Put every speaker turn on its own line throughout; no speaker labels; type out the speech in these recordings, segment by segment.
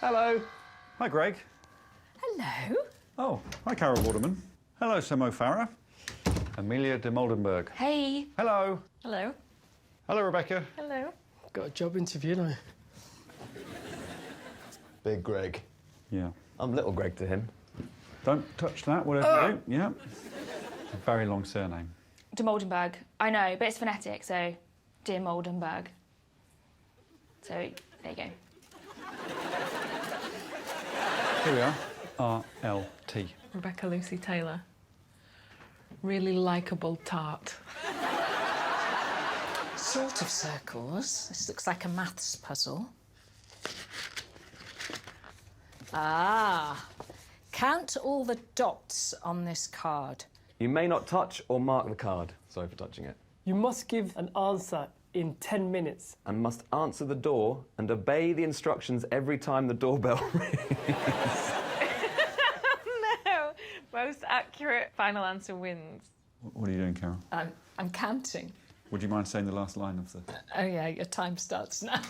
Hello. Hi, Greg.
Hello.
Oh, hi, Carol Waterman. Hello, Samo Farah. Amelia de Moldenberg.
Hey.
Hello.
Hello.
Hello, Rebecca.
Hello.
Got a job interview, don't I?
Big Greg.
Yeah.
I'm little Greg to him.
Don't touch that, whatever you do. Yeah. It's a very long surname.
De Moldenberg. I know, but it's phonetic, so De Moldenberg. So, there you go.
Here we are. R-L-T.
Rebecca Lucy Taylor. Really likeable tart.
Sort of circles. This looks like a maths puzzle. Ah. Count all the dots on this card.
You may not touch or mark the card. Sorry for touching it.
You must give an answer in 10 minutes.
And must answer the door and obey the instructions every time the doorbell rings.
No. Most accurate final answer wins.
What are you doing, Carol?
I'm counting.
Would you mind saying the last line of the...
Oh, yeah, your time starts now.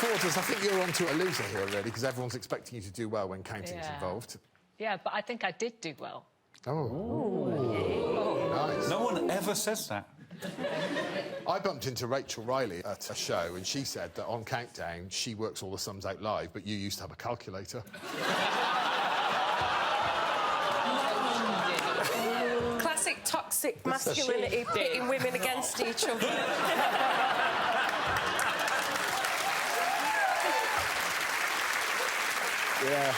Forters, I think you're onto a loser here already, because everyone's expecting you to do well when counting's involved.
Yeah, but I think I did do well.
Oh. Nice.
No one ever says that.
I bumped into Rachel Riley at a show, and she said that on Countdown, she works all the sums out live, but you used to have a calculator.
Classic toxic masculinity, pitting women against each other.
Yeah.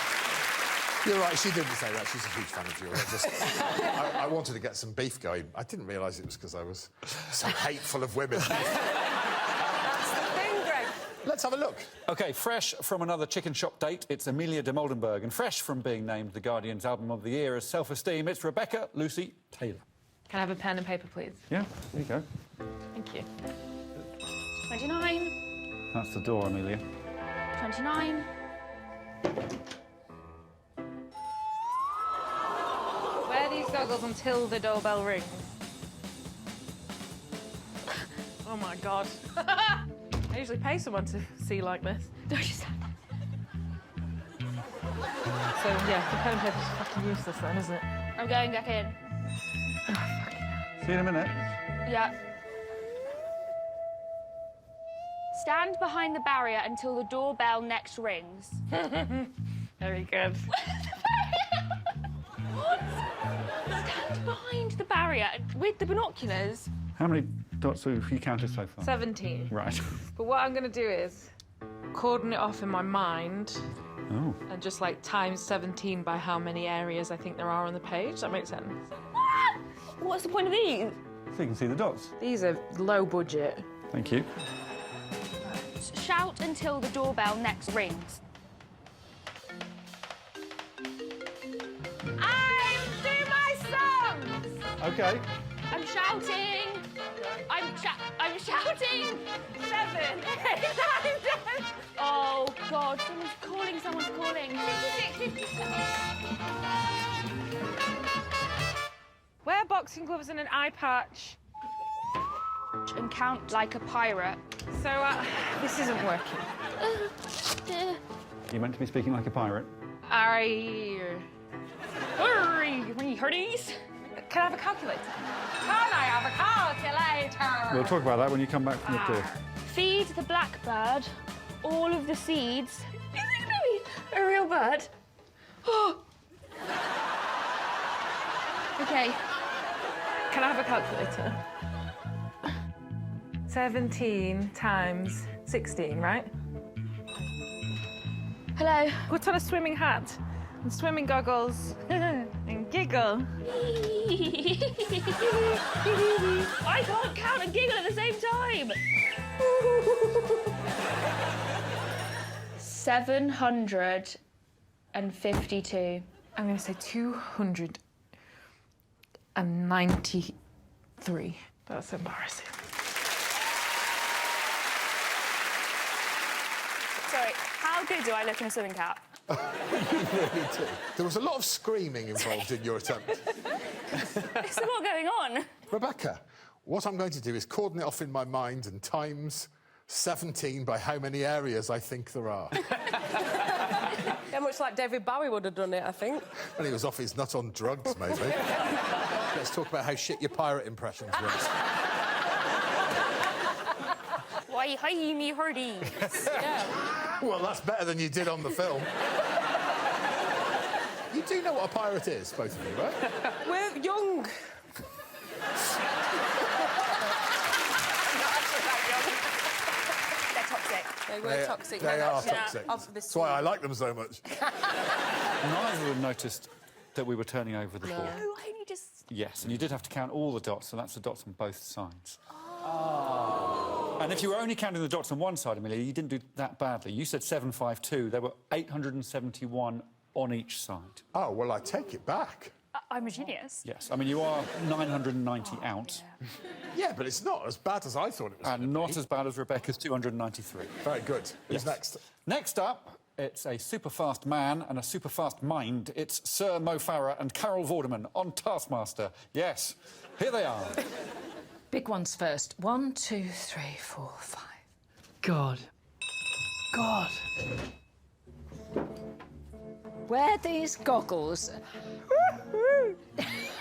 You're right, she didn't say that. She's a huge fan of yours. I wanted to get some beef going. I didn't realise it was because I was so hateful of women.
That's the thing, Greg.
Let's have a look.
OK, fresh from another chicken shop date, it's Amelia de Moldenberg. And fresh from being named The Guardian's Album of the Year as Self-Esteem, it's Rebecca Lucy Taylor.
Can I have a pen and paper, please?
Yeah, there you go.
Thank you.
29.
That's the door, Amelia.
29.
Wear these goggles until the doorbell rings. Oh, my God. I usually pay someone to see like this.
Don't you stand?
So, yeah, the pen and paper's fucking useless then, isn't it?
I'm going back in.
See you in a minute.
Yeah. Stand behind the barrier until the doorbell next rings.
Very good.
What? Stand behind the barrier with the binoculars.
How many dots have you counted so far?
17.
Right.
But what I'm going to do is cordon it off in my mind
Oh.
and just, like, times 17 by how many areas I think there are on the page. That makes sense.
What's the point of these?
So you can see the dots.
These are low budget.
Thank you.
Shout until the doorbell next rings. I'm doing my songs!
OK.
I'm shouting! I'm shouting! 7, 8, 9, 10. Oh, God, someone's calling. 56, 57.
Wear boxing gloves and an eye patch.
And count like a pirate.
So, this isn't working.
You're meant to be speaking like a pirate.
Hurry,
Hurdies.
Can I have a calculator? Can I have a calculator?
We'll talk about that when you come back from the door.
Feed the blackbird all of the seeds. Is it going to be a real bird? Oh. OK.
Can I have a calculator? 17 times 16, right?
Hello.
Put on a swimming hat and swimming goggles and giggle.
I can't count and giggle at the same time. 752.
I'm going to say 293. That's embarrassing.
Sorry, how good do I look in a swimming cap?
You really do. There was a lot of screaming involved in your attempt.
There's a lot going on.
Rebecca, what I'm going to do is cordon it off in my mind and times 17 by how many areas I think there are.
Yeah, much like David Bowie would have done it, I think.
When he was off his nut on drugs, maybe. Let's talk about how shit your pirate impressions were.
Why, hi, me hearties.
Yeah.
Well, that's better than you did on the film. You do know what a pirate is, both of you, right?
We're young.
They're toxic.
They were toxic.
They are
Yeah.
toxic.
Of this
That's why I like them so much.
Neither of them noticed that we were turning over the board.
Oh, I only just...
Yes, and you did have to count all the dots, so that's the dots on both sides. Oh. And if you were only counting the dots on one side, Amelia, you didn't do that badly. You said 752. There were 871 on each side.
Oh, well, I take it back.
I'm a genius.
Yes, I mean, you are 990 out.
Yeah, but it's not as bad as I thought it was.
And not as bad as Rebecca's 293.
Very good. Who's
Yes.
next?
Next up, it's a super-fast man and a super-fast mind. It's Sir Mo Farah and Carol Vorderman on Taskmaster. Yes, here they are.
Big ones first. 1, 2, 3, 4, 5.
God. God.
Wear these goggles.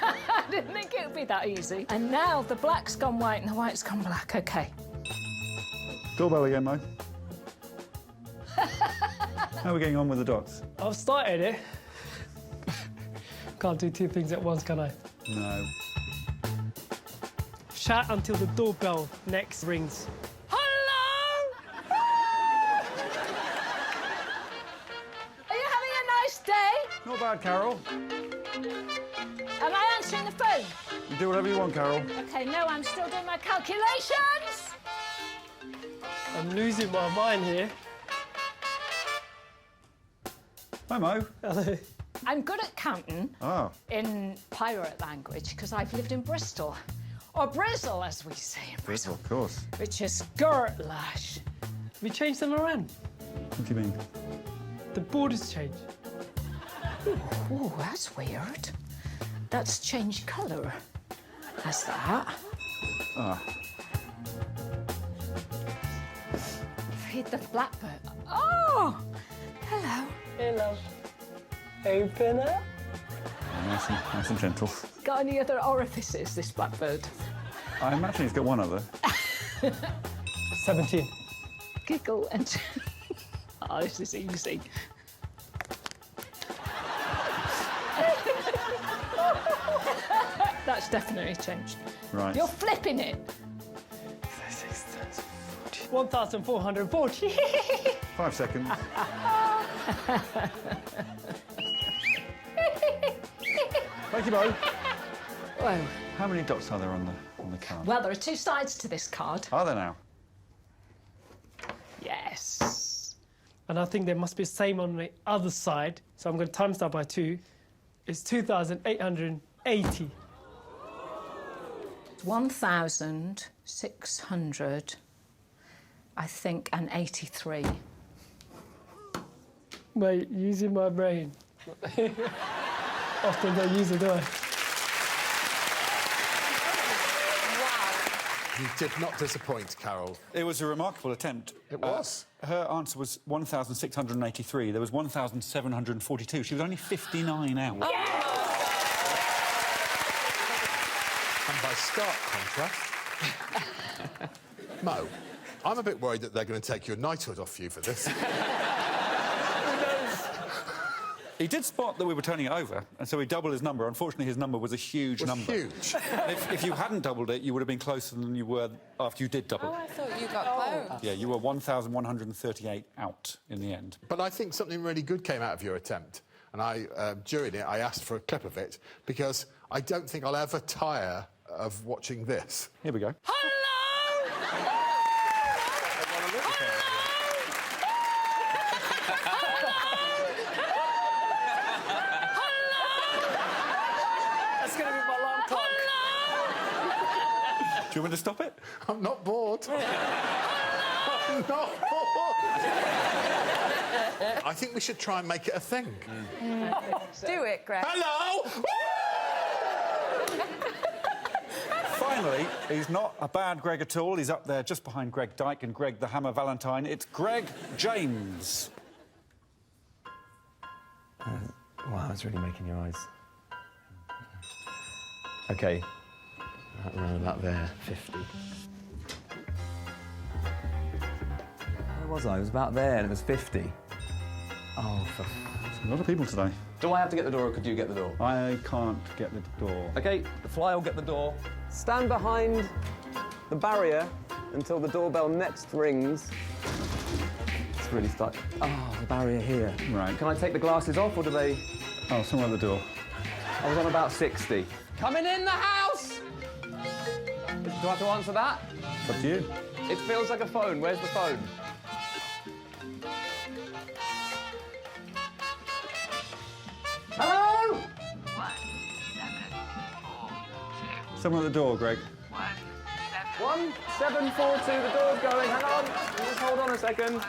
I didn't think it would be that easy. And now the black's gone white and the white's gone black. OK.
Doorbell again, Mo. How are we getting on with the dots?
I've started it. Can't do two things at once, can I?
No.
Shout until the doorbell next rings.
Hello? Are you having a nice day?
Not bad, Carol.
Am I answering the phone?
You do whatever you want, Carol.
OK, no, I'm still doing my calculations.
I'm losing my mind here.
Hi, Mo.
Hello.
I'm good at counting
Ah.
in pirate language because I've lived in Bristol. Or Brizzle, as we say in Bristol.
Of course.
Which is skirt lash.
We changed them around.
What do you mean?
The borders changed.
Oh, that's weird. That's changed colour. That's that.
Ah.
Read the blackbird. Oh! Hello.
Hey, love. Open up.
Nice and gentle.
Got any other orifices, this blackbird?
I imagine he's got one other.
17.
Giggle and... Oh, this is easy. That's definitely changed.
Right.
You're flipping it.
1,440.
5 seconds. Thank you, Mo.
Whoa.
How many dots are there on the card?
Well, there are two sides to this card.
Are there now?
Yes.
And I think there must be the same on the other side. So I'm going to times that by 2. It's 2,880.
1,600, I think, and 83.
Mate, using my brain. Often don't use it, do I?
You did not disappoint, Carol.
It was a remarkable attempt.
It was.
Her answer was 1,683. There was 1,742. She was only 59 out.
And by stark contrast... Mo, I'm a bit worried that they're going to take your knighthood off you for this.
He did spot that we were turning it over, and so he doubled his number. Unfortunately, his number was a huge
It was
number.
huge.
If you hadn't doubled it, you would have been closer than you were after you did double.
Oh, I thought you got close.
Yeah, you were 1,138 out in the end.
But I think something really good came out of your attempt. And during it, I asked for a clip of it because I don't think I'll ever tire of watching this.
Here we go.
That's going to be my alarm clock.
Do you want me to stop it?
I'm not bored. I'm not bored. I think we should try and make it a thing.
Do it, Greg.
Hello!
Finally, He's not a bad Greg at all. He's up there just behind Greg Dyke and Greg the Hammer Valentine. It's Greg James.
Wow, it's really making your eyes. OK. Around about there, 50. Where was I? I was about there and it was 50. Oh, for...
A lot of people today.
Do I have to get the door or could you get the door?
I can't get the door.
OK, the fly will get the door. Stand behind the barrier until the doorbell next rings. It's really stuck. Oh, the barrier here.
Right.
Can I take the glasses off or do they...
Oh, somewhere at the door.
I was on about 60. Coming in the house! Do I have to answer that?
It's up to you.
It feels like a phone. Where's the phone? Hello?
Somewhere at the door, Greg.
1742, the door's going. Hang on. Just hold on a second.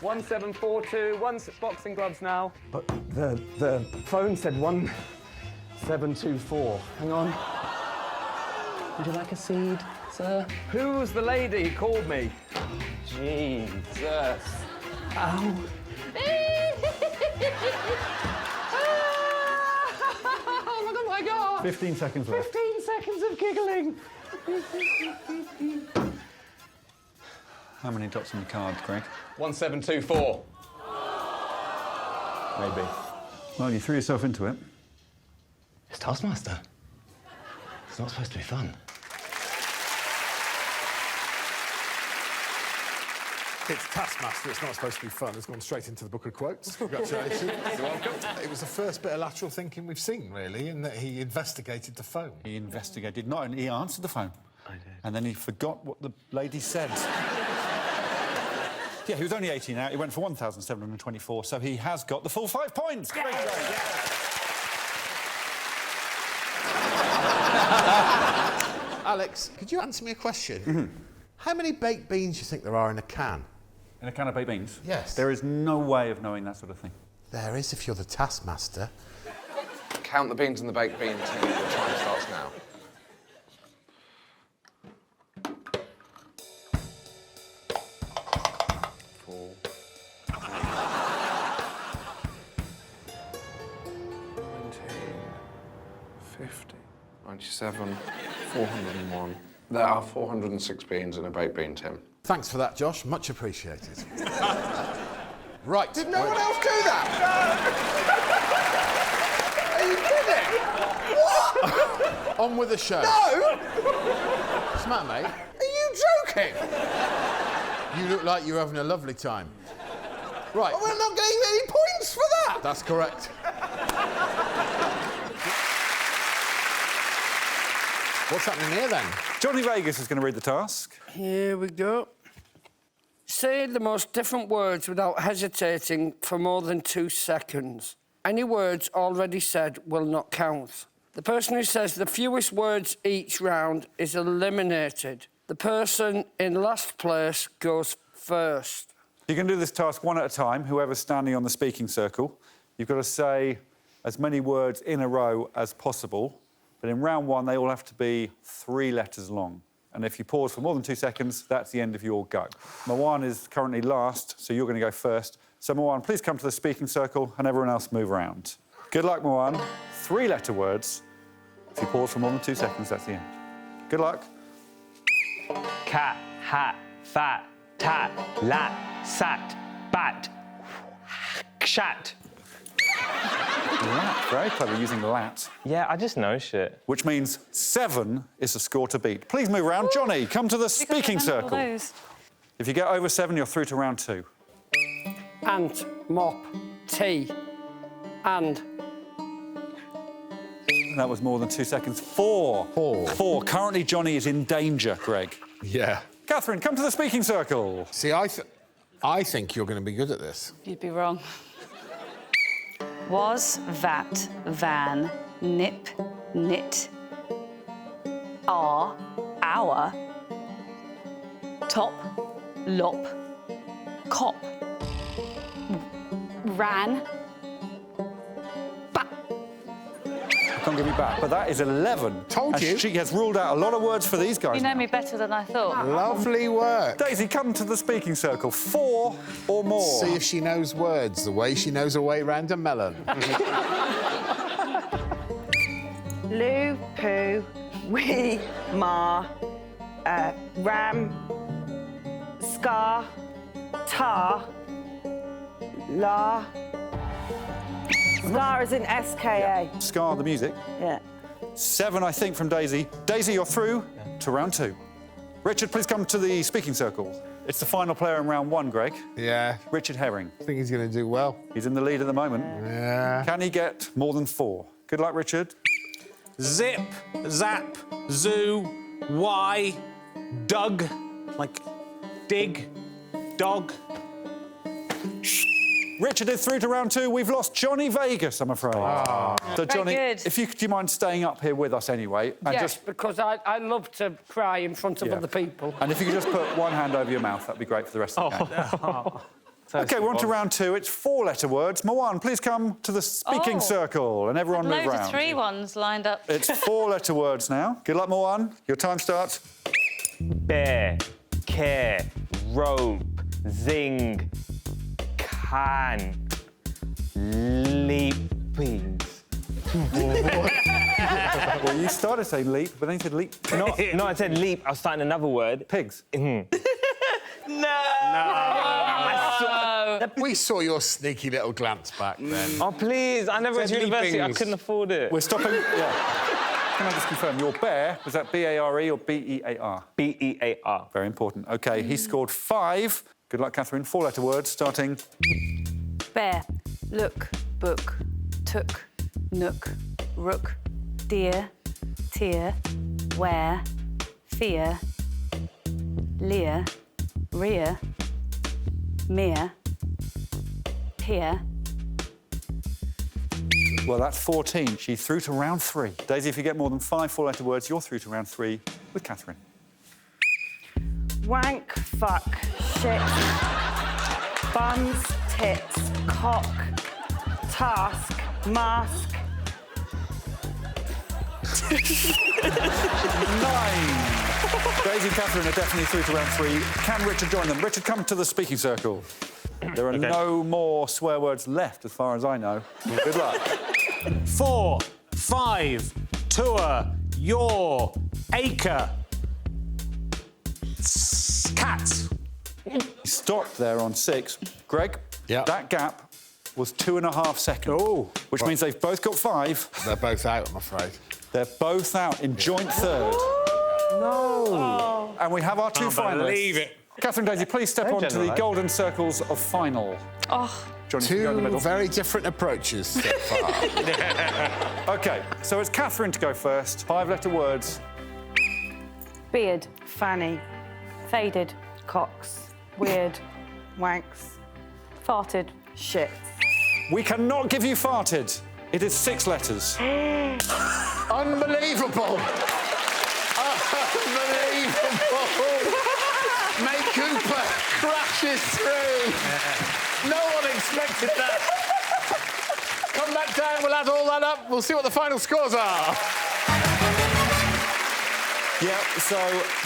1742, boxing gloves now. But the phone said 1724. Hang on. Would you like a seed, sir? Who was the lady who called me? Jesus. Ow. Oh my God.
15 seconds left.
15 seconds of giggling.
How many dots on the card, Greg?
1724. Maybe.
Well, you threw yourself into it.
It's Taskmaster. It's not supposed to be fun.
It's Taskmaster, it's not supposed to be fun. It's gone straight into the book of quotes. Congratulations. You're welcome. It was the first bit of lateral thinking we've seen, really, in that he investigated the phone.
He investigated, not only he answered the phone.
I did.
And then he forgot what the lady said. Yeah, he was only 18 out. He went for 1,724, so he has got the full 5 points. Great job.
Alex, could you answer me a question? How many baked beans do you think there are in a can?
In a can of baked beans?
Yes.
There is no way of knowing that sort of thing.
There is if you're the Taskmaster.
Count the beans in the baked bean tin. The time starts now. Four. 50, 97, 401. There are 406 beans in a baked bean tin.
Thanks for that, Josh. Much appreciated. Right.
Did no one else do that? Are you kidding? What?
On with the show.
No!
What's the matter, mate?
Are you joking?
You look like you're having a lovely time. Right.
We're not getting any points for that!
That's correct. What's happening here, then?
Johnny Vegas is going to read the task.
Here we go. Say the most different words without hesitating for more than 2 seconds. Any words already said will not count. The person who says the fewest words each round is eliminated. The person in last place goes first.
You can do this task one at a time, whoever's standing on the speaking circle. You've got to say as many words in a row as possible, but in round 1, they all have to be 3 letters long. And if you pause for more than 2 seconds, that's the end of your go. Marwan is currently last, so you're going to go first. So, Marwan, please come to the speaking circle and everyone else move around. Good luck, Marwan. 3-letter words. If you pause for more than 2 seconds, that's the end. Good luck.
Cat, hat, fat, tat, lat, sat, bat, shat.
Lat, very clever using lat.
Yeah, I just know shit.
Which means 7 is the score to beat. Please move around. Johnny, come to the speaking circle. If you get over 7, you're through to round 2.
Ant, mop, tea, and...
That was more than 2 seconds. 4. 4. Currently, Johnny is in danger, Greg.
Yeah.
Catherine, come to the speaking circle.
See, I think you're going to be good at this.
You'd be wrong. Was, vat, van, nip, knit, are, hour, top, lop, cop, ran,
can't give you back. But that is 11.
Told
and
you.
She has ruled out a lot of words for these guys.
You know
now.
me better than I thought.
Lovely work.
Daisy, come to the speaking circle. 4 or more.
See if she knows words the way she knows her way round a melon.
Loo, poo, wee, ma, ram, scar, tar, la. Scar is in S-K-A.
Scar the music.
Yeah.
7, I think, from Daisy. Daisy, you're through to round 2. Richard, please come to the speaking circle. It's the final player in round 1, Greg.
Yeah.
Richard Herring.
I think he's going to do well.
He's in the lead at the moment.
Yeah.
Can he get more than 4? Good luck, Richard.
Zip, zap, zoo, Y, dug, like dig, dog.
Richard is through to round 2. We've lost Johnny Vegas, I'm afraid. So, Johnny,
good.
do you mind staying up here with us anyway? And
Yes, because I love to cry in front of
Yeah.
other people.
And if you could just put one hand over your mouth, that'd be great for the rest of the game. OK, we're on to round 2. It's 4-letter words. Mawan, please come to the speaking circle and everyone move
Loads
round.
of 3 ones lined up.
It's 4-letter words now. Good luck, Mawan. Your time starts.
Bear, care, rope, zing, can, leapings.
Well, you started saying leap, but then you said leap.
No, I said leap. I was starting another word.
Pigs.
We saw your sneaky little glance back then.
Oh, please. I never went to university. I couldn't afford it.
We're stopping. Yeah. Can I just confirm, your bear, was that B-A-R-E or B-E-A-R?
B-E-A-R.
Very important. OK, he scored 5. Good luck, Catherine. 4-letter words, starting.
Bear, look, book, took, nook, rook, deer, tear, where, fear, leer, rear, mere, peer.
Well, that's 14. She's through to round 3. Daisy, if you get more than 5 4-letter words, you're through to round 3 with Catherine.
Wank, fuck, shit, buns, tits, cock, task, mask.
9. Daisy and Catherine are definitely through to round 3. Can Richard join them? Richard, come to the speaking circle. There are no more swear words left, as far as I know. Good luck.
4, 5, tour, yaw, acre, cat.
Stopped there on 6. Greg,
Yeah.
that gap was 2.5 seconds.
Oh.
Which means they've both got 5.
They're both out, I'm afraid.
They're both out in joint third.
No.
And we have our 2 finalists.
Believe it.
Catherine, Daisy, please step
Don't
onto the
generalise.
golden circles of final.
Oh,
Johnny, you can go in the
2
middle.
very different approaches so far.
OK, so it's Catherine to go first. 5-letter words.
Beard, fanny, faded, cocks, weird, wanks, farted, shit.
We cannot give you farted. It is 6 letters.
Unbelievable! Unbelievable! May Cooper crashes through. No one expected that. Come back down, we'll add all that up. We'll see what the final scores are.
Yeah, so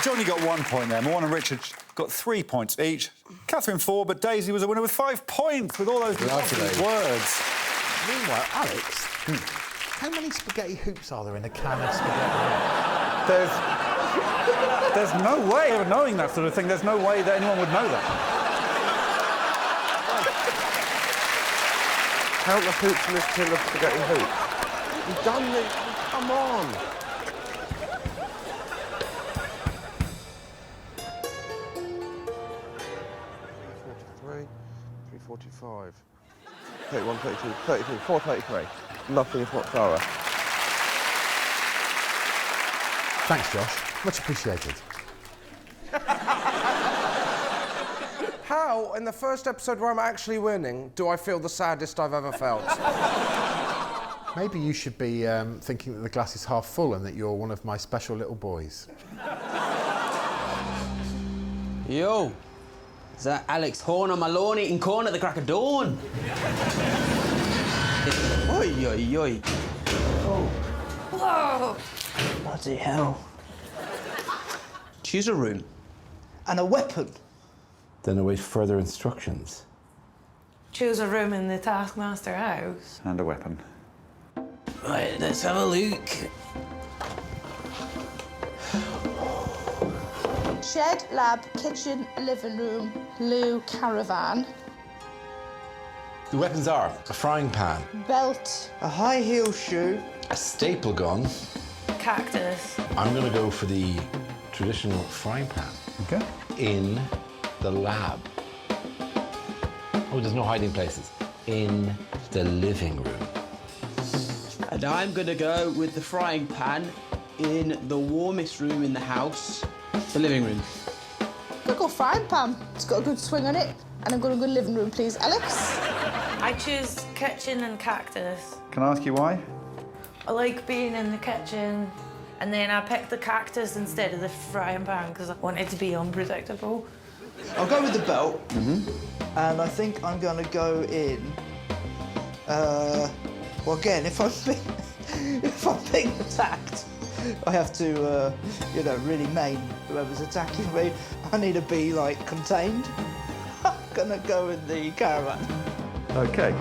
Johnny got 1 point there. Mawan and Richard got 3 points each. Catherine 4, but Daisy was a winner with 5 points with all those lovely words.
Meanwhile, Alex, how many spaghetti hoops are there in a can of spaghetti?
There's no way of knowing that sort of thing. There's no way that anyone would know that.
Count the hoops in this tin of spaghetti hoops. You've done this. Come on. $3.45. 31, 32, 33, 433. Nothing whatsoever.
Thanks, Josh. Much appreciated.
How, in the first episode where I'm actually winning, do I feel the saddest I've ever felt?
Maybe you should be thinking that the glass is half full and that you're one of my special little boys.
Yo, is that Alex Horne on my lawn eating corn at the crack of dawn? Oi, oi, oi. Oh,
Oh.
Bloody hell. Choose a room and a weapon.
Then await further instructions.
Choose a room in the Taskmaster house.
And a weapon.
Right, let's have a look.
Shed, lab, kitchen, living room, loo, caravan.
The weapons are a frying pan,
Belt.
A high heel shoe.
a staple gun.
Cactus.
I'm going to go for the traditional frying pan.
Okay.
In the lab. Oh, there's no hiding places. In the living room.
And I'm gonna go with the frying pan in the warmest room in the house, the living room.
I'll go frying pan. It's got a good swing on it. And I'm going to go living room, please. Alex?
I choose kitchen and cactus.
Can I ask you why?
I like being in the kitchen, and then I picked the cactus instead of the frying pan because I wanted to be unpredictable.
I'll go with the belt. And I think I'm going to go in... well, again, if I'm being attacked, I have to, you know, really maim whoever's attacking me. I need to be, like, contained. I'm going to go in the caravan.
OK.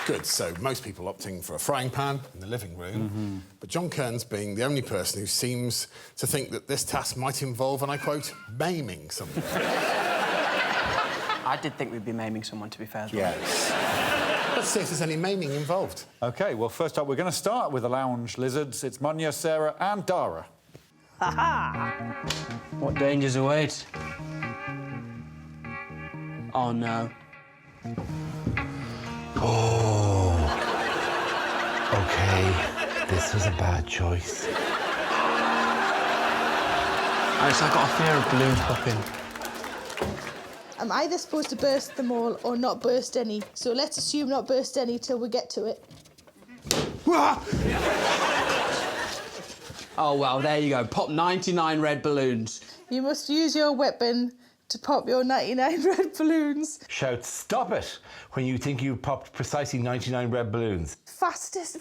Good, so most people opting for a frying pan in the living room, but John Kearns being the only person who seems to think that this task might involve, and I quote, maiming someone.
I did think we'd be maiming someone, to be fair.
Yes. Let's see if there's any maiming involved.
OK, well, first up, we're going to start with the lounge lizards. It's Munya, Sarah and Dara.
Ha-ha! What dangers await? Oh, no.
Oh. OK, this was a bad choice.
Alex, I've got a fear of balloons popping.
I'm either supposed to burst them all or not burst any. So let's assume not burst any till we get to it.
Oh, well, there you go. Pop 99 red balloons.
You must use your weapon to pop your 99 red balloons.
Shout, stop it, when you think you've popped precisely 99 red balloons.
Fastest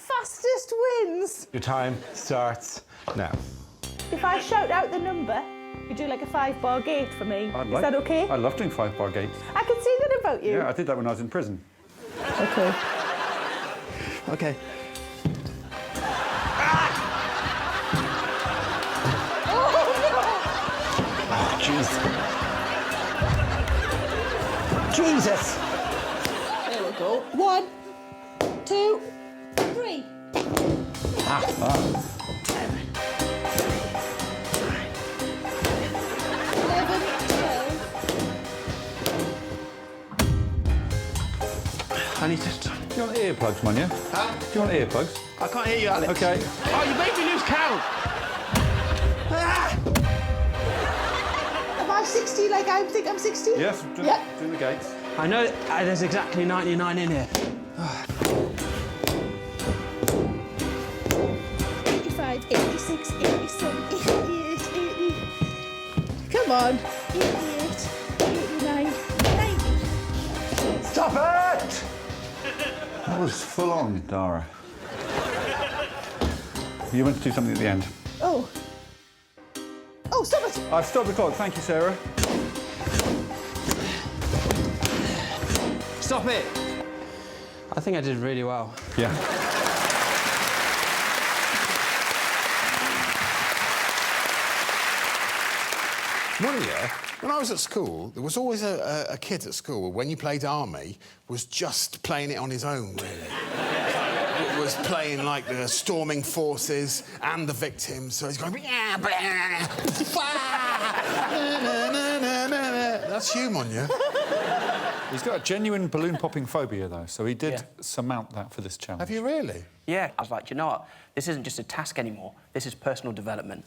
wins.
Your time starts now.
If I shout out the number, you do like a 5-bar gate for me. Is that OK?
I love doing 5-bar gates.
I can see that about you.
Yeah, I did that when I was in prison.
OK.
OK.
Oh, jeez.
Jesus!
There we go. 1, 2, 3. 11, 12.
I need to...
Do you want earplugs, Munya?
Huh?
Do you want earplugs?
I can't hear you, Alex.
OK.
Oh, you made me lose count!
Am I 60 like I think I'm 60?
Yes,
Yep.
do the gates.
I know there's exactly 99 in here.
85, 86, 87, 88, 80. Come on. 88, 89, 90.
Stop it! That was full on, Dara. You went to do something at the end.
Oh. Oh, stop it!
I've stopped the clock. Thank you, Sarah.
Stop it! I think I did really well.
Yeah.
One year, when I was at school, there was always a kid at school, when you played army, was just playing it on his own, really. Was playing, like, the storming forces and the victims, so he's going... That's you, Munya.
He's got a genuine balloon-popping phobia, though, so he did surmount that for this challenge.
Have you really?
Yeah. I was like, you know what? This isn't just a task anymore. This is personal development.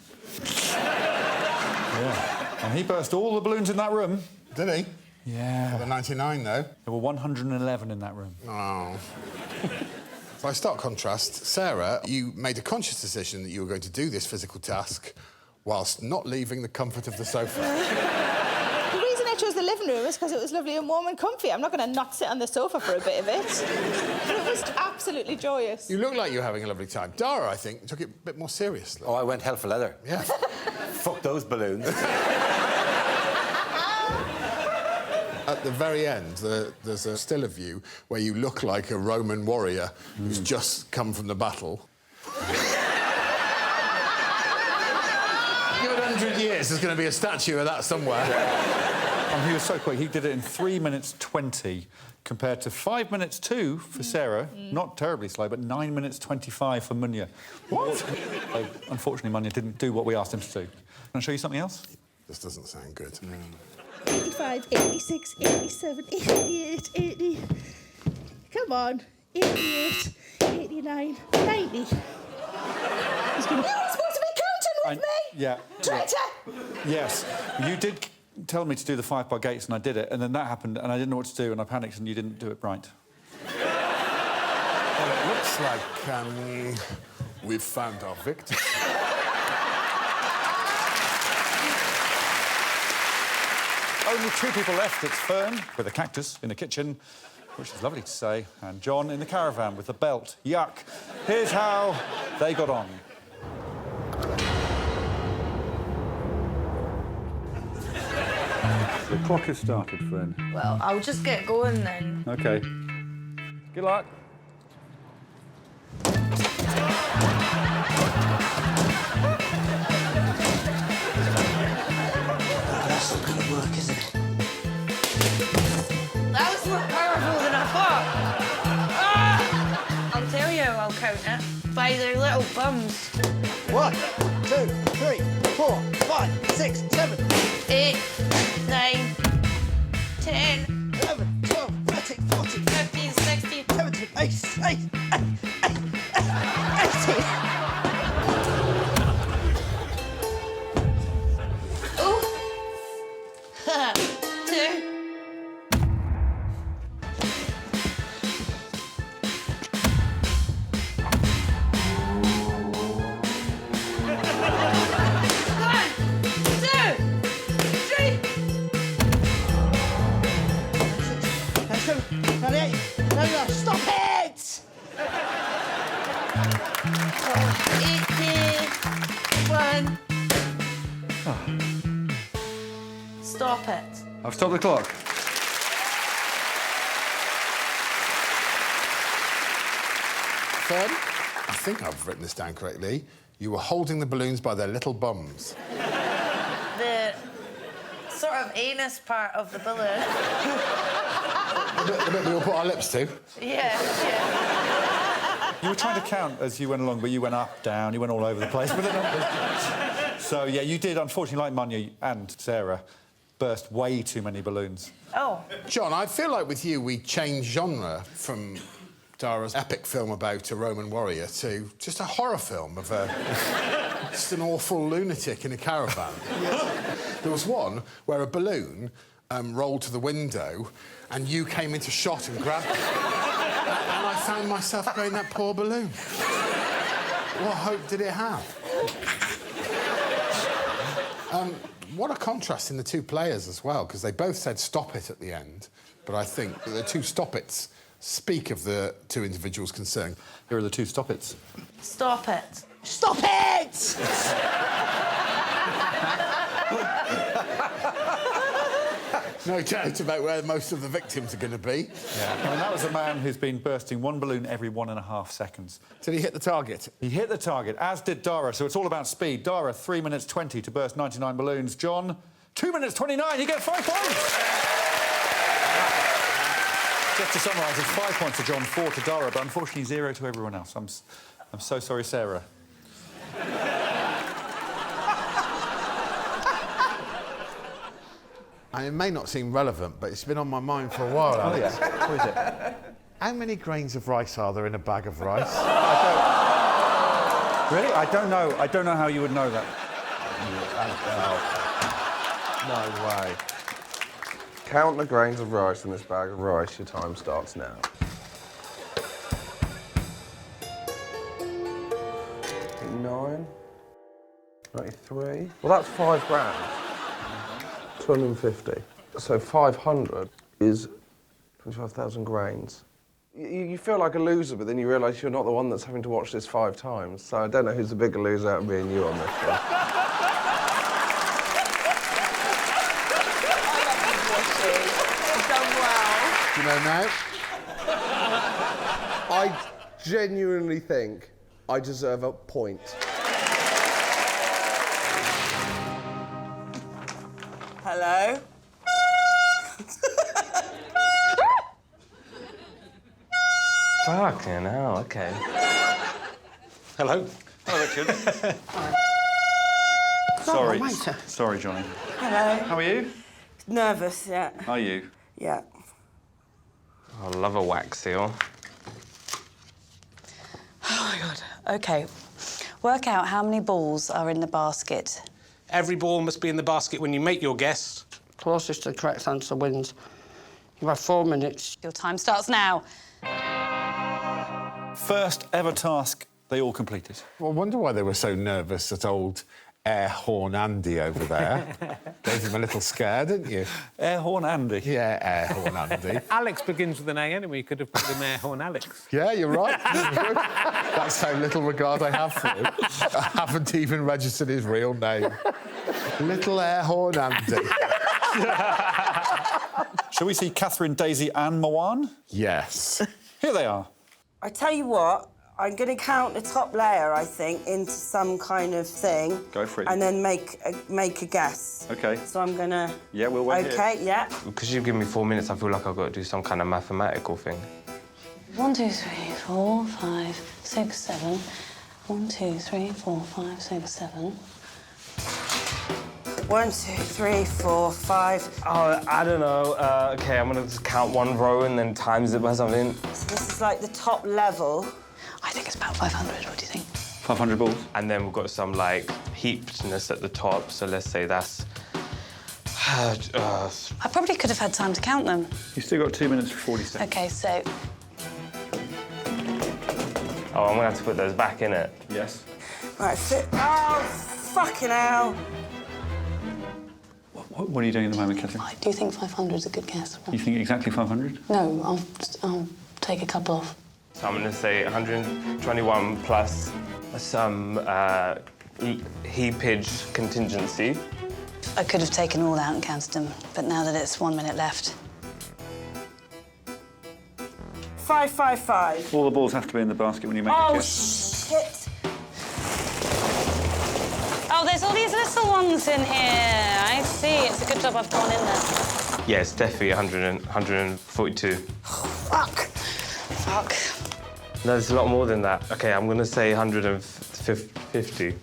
Yeah. And he burst all the balloons in that room.
Did he?
Yeah.
Not the 99, though.
There were 111 in that room.
Oh. By stark contrast, Sarah, you made a conscious decision that you were going to do this physical task whilst not leaving the comfort of the sofa.
The reason I chose the living living room is because it was lovely and warm and comfy. I'm not going to not sit on the sofa for a bit of it. But it was absolutely joyous.
You look like you were having a lovely time. Dara, I think, took it a bit more seriously.
Oh, I went hell for leather.
Yeah.
Fuck those balloons.
At the very end, there's a still of you where you look like a Roman warrior who's just come from the battle. Give it 100 years, there's going to be a statue of that somewhere.
And he was so quick. He did it in 3 minutes 20, compared to 5 minutes 2 for Sarah. Not terribly slow, but 9 minutes 25 for Munya. What? So, unfortunately, Munya didn't do what we asked him to do. Can I show you something else?
This doesn't sound good.
85, 86, 87, 88, 80... Come on. 88, 89, 90. He's gonna... You were supposed to be counting with me!
Yeah.
Traitor!
Yes. You did tell me to do the 5 bar gates, and I did it, and then that happened, and I didn't know what to do, and I panicked, and you didn't do it right.
Well, it looks like we've found our victim.
Only 2 people left. It's Fern with a cactus in the kitchen, which is lovely to say, and John in the caravan with a belt. Yuck. Here's how they got on. The clock has started, Fern.
Well, I'll just get going then.
OK. Good luck.
That's not going to work, is it?
That was more powerful than I thought. Ah! I'll tell you, I'll count it by their little bums.
1, 2, 3, 4, 5, 6, 7,
8, 9, 10,
11, 12, 13, 14,
15, 16,
17, 18.
Oh! 2.
Stop it!
81. Stop it.
I've stopped the clock.
Fern, I think I've written this down correctly. You were holding the balloons by their little bums.
The sort of anus part of the balloon.
The bit we all put our lips to.
Yeah.
You were trying to count as you went along, but you went up, down, you went all over the place with the numbers. So, yeah, you did, unfortunately, like Munya and Sarah, burst way too many balloons.
Oh.
John, I feel like with you we changed genre from Dara's epic film about a Roman warrior to just a horror film of just an awful lunatic in a caravan. There was one where a balloon rolled to the window and you came into shot and grabbed it. And I found myself going, that poor balloon. What hope did it have? What a contrast in the 2 players as well, because they both said stop it at the end, but I think the 2 stop-its speak of the 2 individuals concerned.
Here are the 2 stop-its.
Stop it.
Stop it!
No doubt about where most of the victims are going to be.
Yeah. And that was a man who's been bursting 1 balloon every 1.5 seconds.
Did he hit the target?
He hit the target, as did Dara, so it's all about speed. Dara, 3 minutes 20 to burst 99 balloons. John, 2 minutes 29. He gets 5 points! Just to summarise, it's 5 points to John, 4 to Dara, but unfortunately 0 to everyone else. I'm so sorry, Sarah.
And it may not seem relevant, but it's been on my mind for a while, Alex.
Oh, yeah. What is it?
How many grains of rice are there in a bag of rice?
Really? I don't know. I don't know how you would know that.
No way. Count the grains of rice in this bag of rice. Your time starts now. 9, 93. Well, that's 5 grams. 250.
So 500 is 25,000 grains. You feel like a loser, but then you realise you're not the one that's having to watch this 5 times. So I don't know who's the bigger loser out of me and you on this one.
You've
You know now? I genuinely think I deserve a point.
Hello?
Fucking hell, okay.
Hello.
Hello, Richard. Sorry. Sorry, Johnny.
Hello.
How are you?
Nervous, yeah.
Are you?
Yeah.
I love a wax seal.
Oh, my God. OK. Work out how many balls are in the basket.
Every ball must be in the basket when you make your guess.
Closest to the correct answer wins. You have 4 minutes.
Your time starts now.
First ever task they all completed.
Well, I wonder why they were so nervous at old Air Horne Andy over there. Gave him a little scare, didn't you?
Air Horne Andy?
Yeah, Air Horne Andy.
Alex begins with an A anyway. You could have put him Air Horne Alex.
Yeah, you're right. That's how little regard I have for him. I haven't even registered his real name. Little Air Horne Andy.
Shall we see Catherine, Daisy and Moan?
Yes.
Here they are.
I tell you what, I'm going to count the top layer, I think, into some kind of thing.
Go for it.
And then make a guess.
OK.
So I'm going to...
Yeah, we'll wait
OK, yeah.
Because you've given me 4 minutes, I feel like I've got to do some kind of mathematical thing.
1, 2, 3, 4, 5, 6, 7. 1, 2, 3, 4, 5, 6, 7.
1, 2, 3, 4, 5.
Oh, I don't know. OK, I'm going to just count one row and then times it by something.
So this is like the top level.
I think it's about 500. What do you think?
500 balls.
And then we've got some, like, heapedness at the top. So let's say that's...
I probably could have had time to count them.
You've still got 2 minutes and 40 seconds.
OK, so...
Oh, I'm going to have to put those back in it.
Yes.
Right, oh, fucking hell.
What are you doing at the moment, Catherine?
I do think 500 is a good guess.
You think exactly 500?
No, I'll take a couple off.
So I'm going to say 121 plus some heapage contingency.
I could have taken all out and counted them, but now that it's 1 minute left.
5, 5, 5.
All the balls have to be in the basket when you make a guess.
Shit.
Oh, there's all these little ones in here. I see. It's a good job I've gone in there.
Yeah, it's definitely 142.
Fuck. Fuck.
No, there's a lot more than that. OK, I'm going to say 150.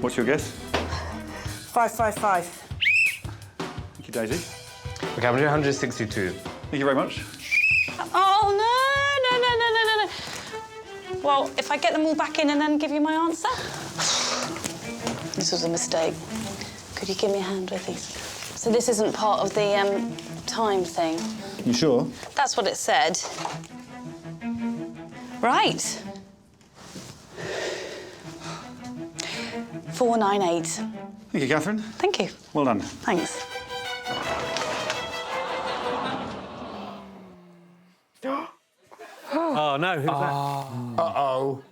What's your guess?
5, 5, 5.
Thank you, Daisy.
OK, I'm going to do 162.
Thank you very much.
Oh, no. Well, if I get them all back in and then give you my answer? This was a mistake. Could you give me a hand with these? So this isn't part of the time thing?
You sure?
That's what it said. Right. 498.
Thank you, Catherine.
Thank you.
Well done.
Thanks.
Oh, no, who's that?
Uh-oh.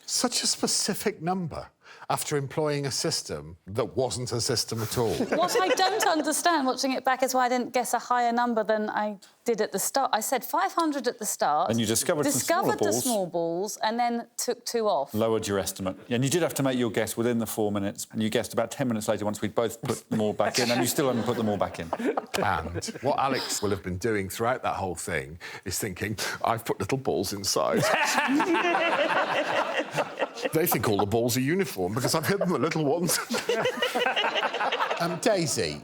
Such a specific number after employing a system that wasn't a system at all.
What I don't understand watching it back is why I didn't guess a higher number than I did at the start. I said 500 at the start.
And you discovered some smaller balls.
the small balls and then took 2 off.
Lowered your estimate. And you did have to make your guess within the 4 minutes, and you guessed about 10 minutes later once we'd both put them all back in, and you still haven't put them all back in.
And what Alex will have been doing throughout that whole thing is thinking, I've put little balls inside. They think all the balls are uniform because I've hidden the little ones. Daisy,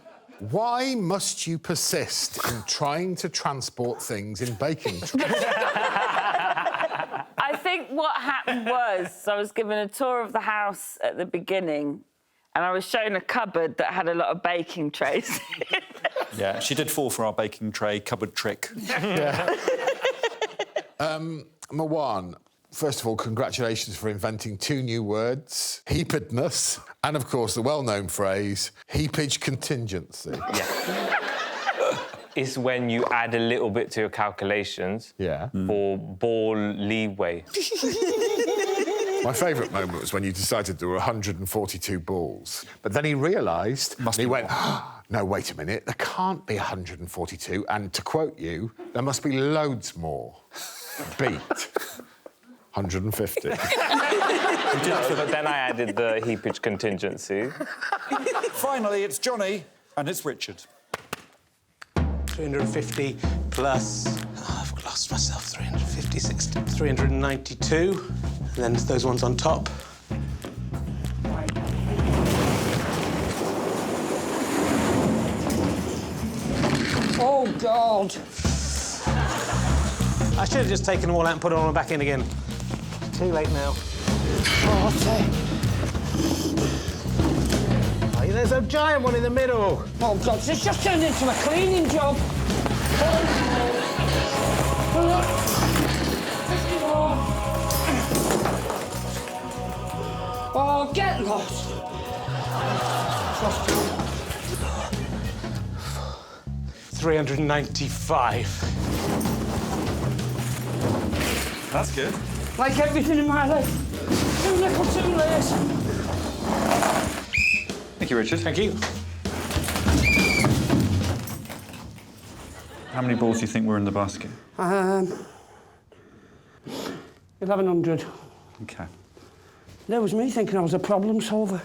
why must you persist in trying to transport things in baking trays?
I think what happened was I was given a tour of the house at the beginning and I was shown a cupboard that had a lot of baking trays.
Yeah, she did fall for our baking tray cupboard trick.
Yeah. Moan, First of all, congratulations for inventing 2 new words, heapedness, and, of course, the well-known phrase, heapage contingency.
Yeah. It's when you add a little bit to your calculations for ball leeway.
My favourite moment was when you decided there were 142 balls. But then he realised, he went, no, wait a minute, there can't be 142, and to quote you, there must be loads more. Beat 150.
No, but then I added the heapage contingency.
Finally, it's Johnny and it's Richard.
350 plus... Oh, I've lost myself. 350, 60, 392. And then those ones on top.
Oh, God.
I should have just taken them all out and put them all back in again. Too late now. Oh, there's a giant one in the middle.
Oh, God, this just turned into a cleaning job. Oh, get lost.
395.
That's good.
Like everything in my life. Too little, too late.
Thank you, Richard.
Thank you.
How many balls do you think were in the basket?
1,100.
OK.
There was me thinking I was a problem solver.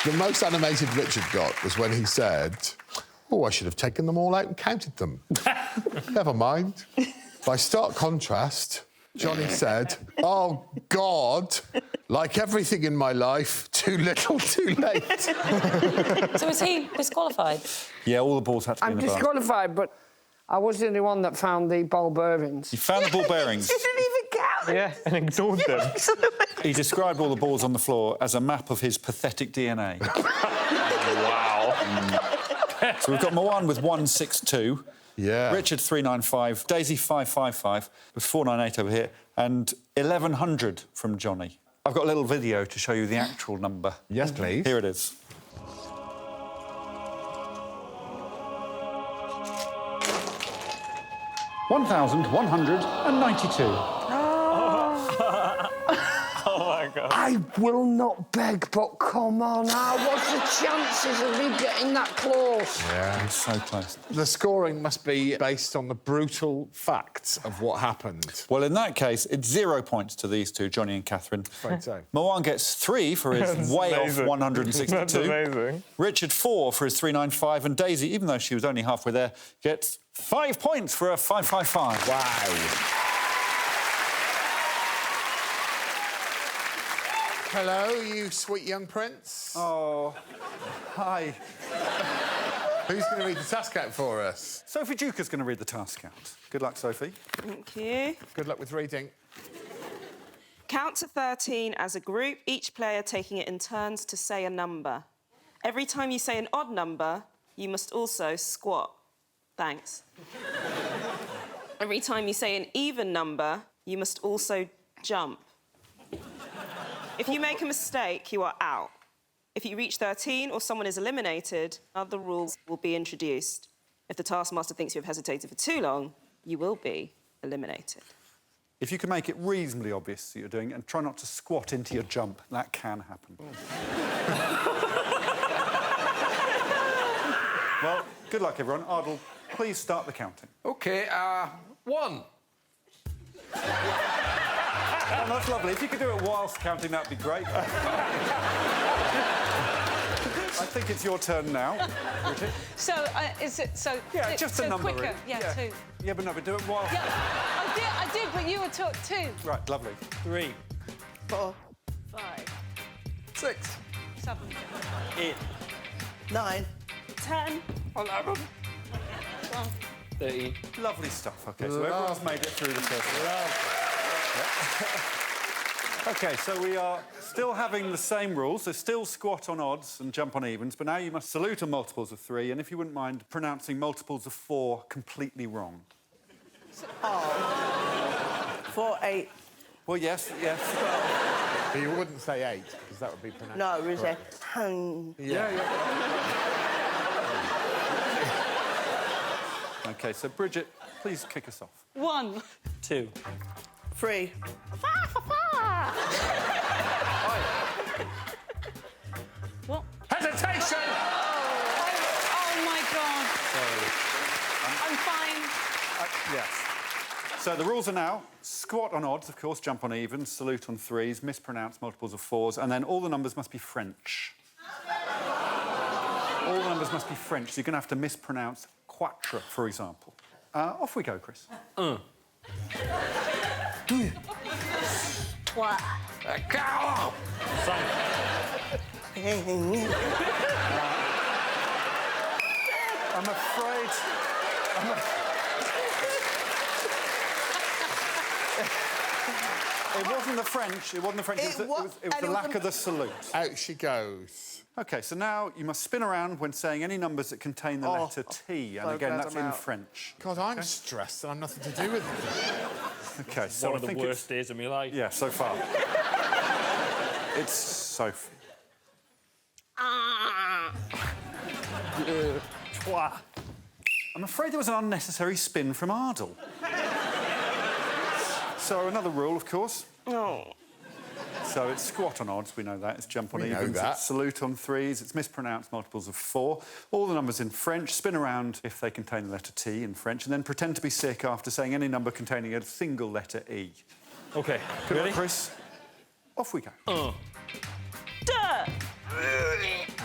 The most animated Richard got was when he said, oh, I should have taken them all out and counted them. Never mind. By stark contrast, Johnny said, oh, God, like everything in my life, too little, too late.
So is he disqualified?
Yeah, all the balls had to be in the basket.
I'm disqualified, but I was the only one that found the ball bearings.
You found the ball bearings?
You didn't even count them.
Yeah, and ignored them.
He described all the balls on the floor as a map of his pathetic DNA.
Wow.
So we've got Moan with 162.
Yeah.
Richard 395. Daisy 555. With 498 over here. And 1,100 from Johnny. I've got a little video to show you the actual number.
Yes, please.
Here it is. $1,192.
I will not beg, but come on now. What's the chances of me getting that close?
Yeah.
It's so close.
The scoring must be based on the brutal facts of what happened.
Well, in that case, it's 0 points to these two, Johnny and Catherine.
Afraid so.
Moan gets 3 for his way off 162.
That's amazing.
Richard 4 for his 395, and Daisy, even though she was only halfway there, gets 5 points for a 555.
Wow. Hello, you sweet young prince.
Oh, hi.
Who's going to read the task out for us?
Sophie Duker's going to read the task out. Good luck, Sophie.
Thank you.
Good luck with reading.
Count to 13 as a group, each player taking it in turns to say a number. Every time you say an odd number, you must also squat. Thanks. Every time you say an even number, you must also jump. If you make a mistake, you are out. If you reach 13 or someone is eliminated, other rules will be introduced. If the Taskmaster thinks you have hesitated for too long, you will be eliminated.
If you can make it reasonably obvious that you're doing, and try not to squat into your jump, that can happen. Well, good luck, everyone. Ardle, please start the counting.
OK, 1.
Oh, that's lovely. If you could do it whilst counting, that'd be great. I think it's your turn now, Bridget.
So, is it... So,
Yeah, just
so
a number,
quicker.
really.
Yeah, 2.
Yeah, but no, but do it whilst...
Yeah, I did, but you were taught 2.
Right, lovely.
3.
4.
5.
6.
7.
8.
9.
10.
11.
12.
13.
Lovely stuff. OK, so everyone's made it through the first round. OK, so we are still having the same rules. So still squat on odds and jump on evens, but now you must salute on multiples of 3, and if you wouldn't mind pronouncing multiples of 4 completely wrong.
Oh. 4, 8.
Well, yes, yes.
But you wouldn't say 8, because that would be pronounced.
No, we say
correctly.
OK, so, Bridget, please kick us off.
1.
2.
3.
What?
Hesitation!
Oh my God. I'm fine.
Yes. So the rules are now squat on odds, of course, jump on evens, salute on threes, mispronounce multiples of fours, and then all the numbers must be French. All the numbers must be French, so you're going to have to mispronounce quatre, for example. Off we go, Chris.
1. 2. 3.
I'm afraid... It wasn't the French. It wasn't the French. It was the lack of the salute.
Out she goes.
OK, so now you must spin around when saying any numbers that contain the letter T. And again, that's in French.
God, I'm stressed and I'm nothing to do with it.
OK, so
one of the worst days of my life.
Yeah, so far. It's Sophie. I'm afraid there was an unnecessary spin from Ardle. So another rule, of course.
Oh.
So it's squat on odds, we know that. It's jump on
We know
evens,
that.
it's salute on threes, it's mispronounced multiples of 4. All the numbers in French, spin around if they contain the letter T in French, and then pretend to be sick after saying any number containing a single letter E.
OK,
Good
ready?
luck, Chris. Off we go.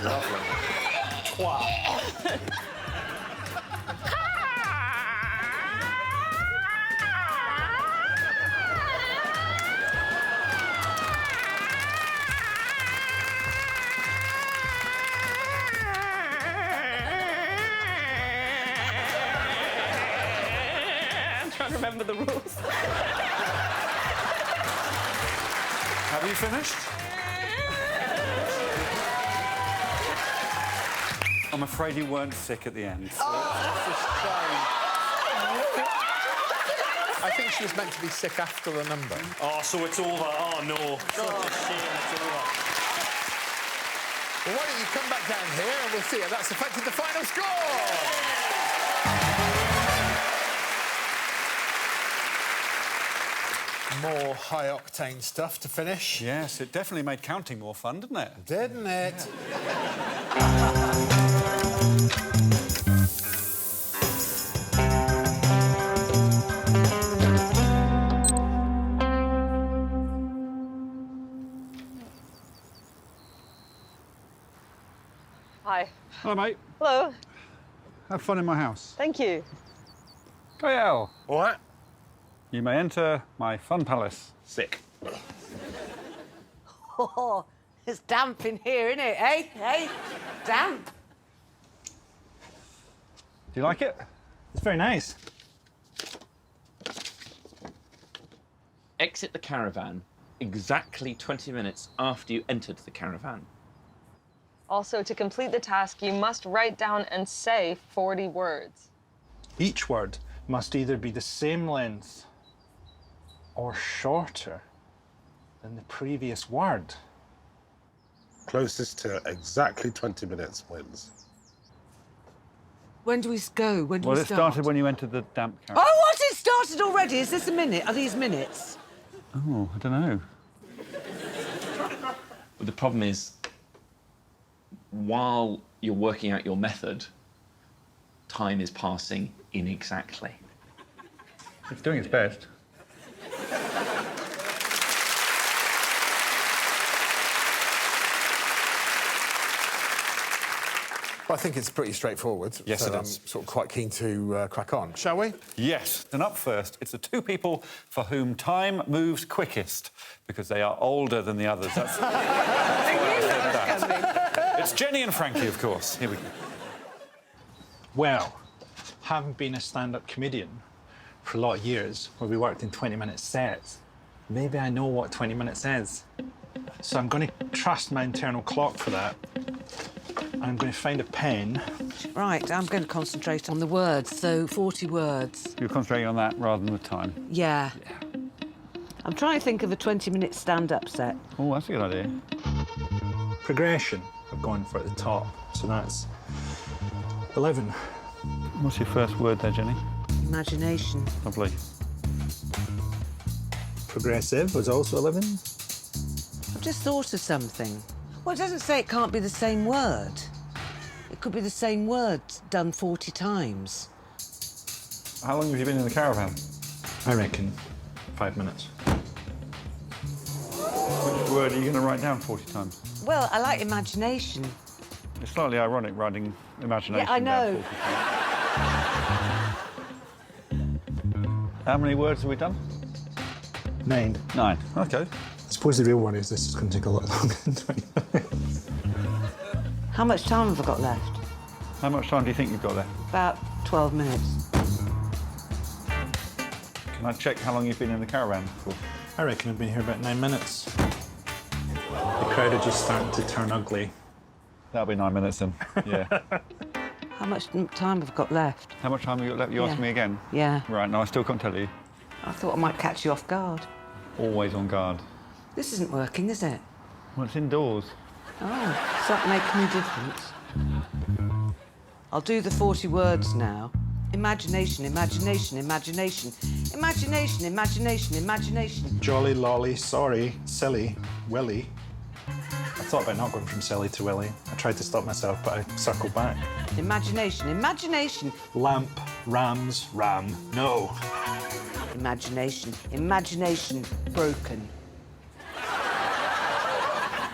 Lovely.
3.
Remember the rules.
Have you finished? I'm afraid you weren't sick at the end. So
I think she was meant to be sick after the number.
Oh, so it's over. Oh, no. Such a shame it's over.
Well, why don't you come back down here and we'll see how that's affected the final score! More high-octane stuff to finish.
Yes, it definitely made counting more fun, didn't it?
Didn't it?
Hi.
Hello, mate.
Hello.
Have fun in my house.
Thank you.
Gael. What? You may enter my fun palace.
Sick.
Oh, it's damp in here, isn't it? Hey, hey, damp.
Do you like it?
It's very nice.
Exit the caravan exactly 20 minutes after you entered the caravan.
Also, to complete the task, you must write down and say 40 words.
Each word must either be the same length or shorter than the previous word.
Closest to exactly 20 minutes wins.
When do we go? When do
Well,
we
it
start?
started when you entered the damp caravan.
Oh, what? It started already? Is this a minute? Are these minutes?
Oh, I don't know.
But the problem is, while you're working out your method, time is passing inexactly.
It's doing its best.
Well, I think it's pretty straightforward.
Yes,
so
it
I'm
is.
sort of quite keen to crack on. Shall we?
Yes. And up first, it's the two people for whom time moves quickest because they are older than the others. That's why I said that. It's Jenny and Frankie, of course. Here we go.
Well, having been a stand-up comedian for a lot of years, where we worked in 20-minute sets, maybe I know what 20 minutes is. So I'm going to trust my internal clock for that. I'm going to find a pen.
Right, I'm going to concentrate on the words, so 40 words.
You're concentrating on that rather than the time.
Yeah. I'm trying to think of a 20-minute stand-up set.
Oh, that's a good idea.
Progression, I've gone for at the top, so that's 11.
What's your first word there, Jenny?
Imagination.
Lovely.
Progressive was also 11.
I've just thought of something. Well, it doesn't say it can't be the same word. It could be the same word done 40 times.
How long have you been in the caravan?
I reckon 5 minutes.
Which word are you going to write down 40 times?
Well, I like imagination.
It's slightly ironic writing imagination
Yeah, I know.
down 40 times. How many words have we done?
9.
9. OK.
I suppose the real one is this is going to take a lot longer than 20 minutes.
How much time have I got left?
How much time do you think you've got left?
About 12 minutes.
Can I check how long you've been in the caravan for?
I reckon I've been here about 9 minutes. The crowd are just starting to turn ugly.
That'll be 9 minutes then, yeah.
How much time have I got left?
How much time have you got left? You asking me again?
Yeah.
Right, no, I still can't tell you.
I thought I might catch you off guard.
Always on guard.
This isn't working, is it?
Well, it's indoors.
Oh, does that make any difference? I'll do the 40 words now. Imagination, imagination, imagination. Imagination, imagination, imagination.
Jolly, lolly, sorry, silly, willy. I thought about not going from silly to willy. I tried to stop myself, but I circled back.
Imagination, imagination.
Lamp, rams, ram, no.
Imagination, imagination, broken.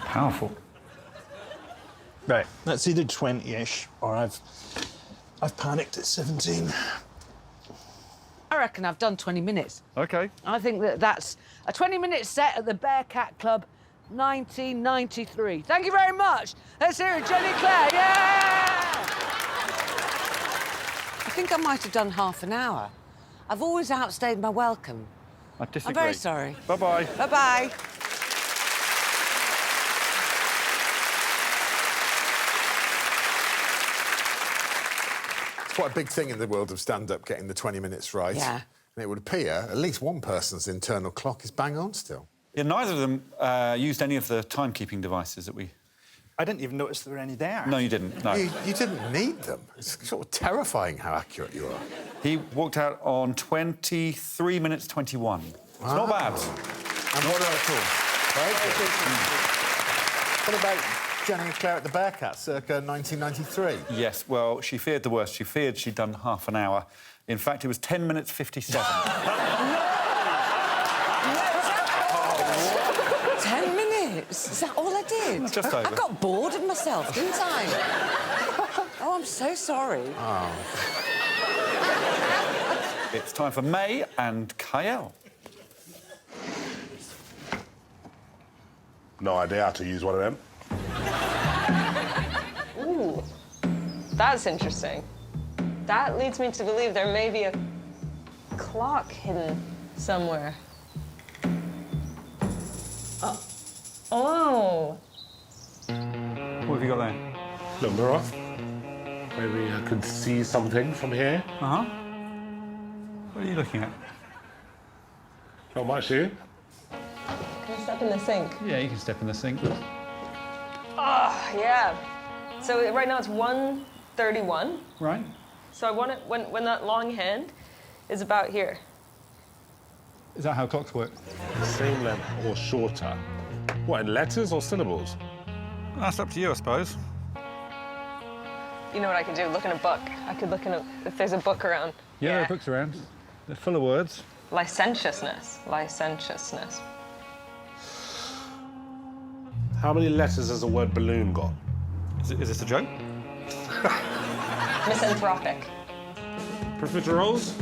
Powerful.
Right, that's either 20-ish or I've panicked at 17.
I reckon I've done 20 minutes.
OK.
I think that's a 20-minute set at the Bearcat Club, 1993. Thank you very much. Let's hear it, Jenny Clare. Yeah! I think I might have done half an hour. I've always outstayed my welcome.
I disagree.
I'm very sorry.
Bye-bye.
Bye-bye.
It's quite a big thing in the world of stand-up, getting the 20 minutes right.
Yeah.
And it would appear at least one person's internal clock is bang on still.
Yeah, neither of them used any of the timekeeping devices that we...
I didn't even notice there were any there.
No, you didn't, no.
You didn't need them. It's sort of terrifying how accurate you are.
He walked out on 23 minutes 21. It's not bad.
And what at all? Very good. What about Jenny Clare at the Bearcat, circa 1993?
Yes, well, she feared the worst. She feared she'd done half an hour. In fact, it was 10 minutes 57.
10 minutes? Is that all I did?
Just over.
I got bored of myself, didn't I? Oh, I'm so sorry.
Oh.
It's time for May and Kyle.
No idea how to use one of them.
Ooh, that's interesting. That leads me to believe there may be a clock hidden somewhere. Oh.
What have you got there?
Little mirror. Maybe I could see something from here.
Uh-huh. What are you looking at?
Not much here.
Can I step in the sink?
Yeah, you can step in the sink.
Ah, yeah. So right now it's 1:31.
Right.
So I want it when that long hand is about here.
Is that how clocks work?
Same length or shorter. What, in letters or syllables?
That's up to you, I suppose.
You know what I could do? Look in a book. I could look in if there's a book around.
Yeah, there are books around. They're full of words.
Licentiousness. Licentiousness.
How many letters has the word balloon got?
Is this a joke?
Misanthropic.
Profiteroles?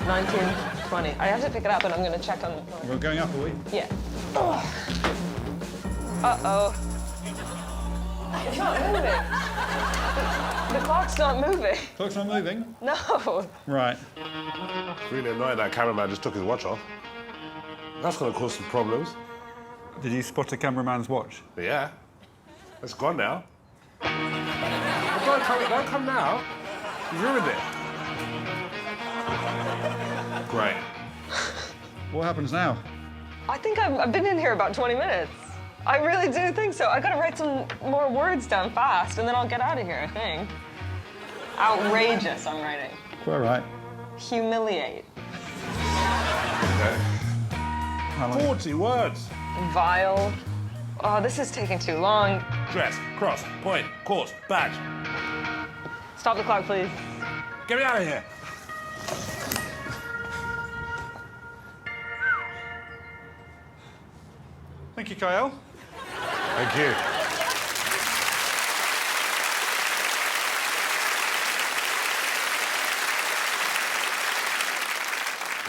1920. I have to pick it up, and I'm going to check on.
We're going up, are we?
Yeah. Oh. Uh-oh. It's not moving. The clock's not moving.
Clock's not moving?
No.
Right.
Really annoying that cameraman just took his watch off. That's going to cause some problems.
Did you spot a cameraman's watch?
Yeah. It's gone now. don't come now. You ruined it. Great.
What happens now?
I think I've been in here about 20 minutes. I really do think so. I gotta write some more words down fast, and then I'll get out of here, I think. Outrageous, I'm writing.
All right.
Humiliate.
Okay. 40 words.
Vile. Oh, this is taking too long.
Dress, cross, point, course, badge.
Stop the clock, please.
Get me out of here.
Thank you, Kyle.
Thank you.